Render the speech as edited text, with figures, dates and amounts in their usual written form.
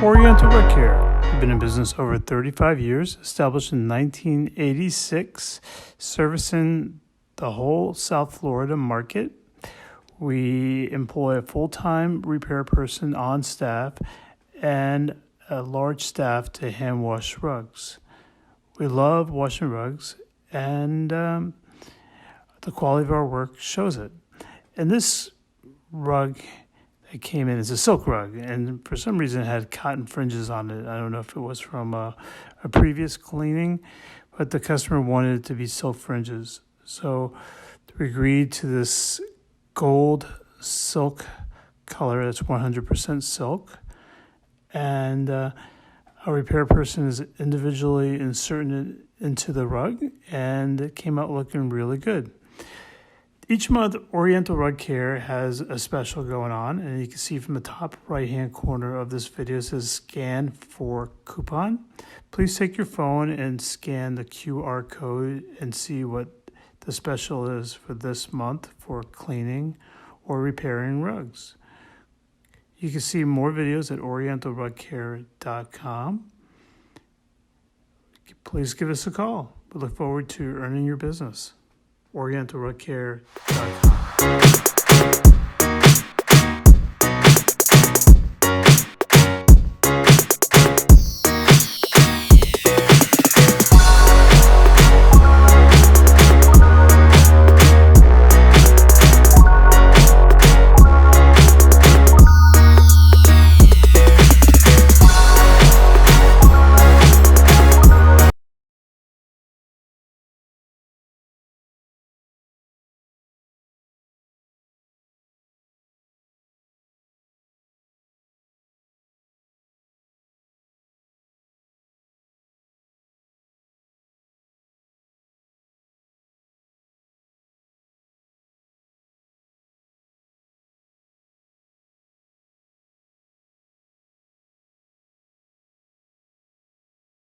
Oriental Rug Care. We've been in business over 35 years, established in 1986, servicing the whole South Florida market. We employ a full-time repair person on staff and a large staff to hand wash rugs. We love washing rugs, and the quality of our work shows it. And this rug that came in is a silk rug, and for some reason it had cotton fringes on it. I don't know if it was from a previous cleaning, but the customer wanted it to be silk fringes. So we agreed to this gold silk color that's 100% silk. And our repair person is individually inserting it into the rug, and it came out looking really good. Each month, Oriental Rug Care has a special going on, and you can see from the top right-hand corner of this video, it says scan for coupon. Please take your phone and scan the QR code and see what the special is for this month for cleaning or repairing rugs. You can see more videos at orientalrugcare.com. Please give us a call. We look forward to earning your business. orientalrugcare.com.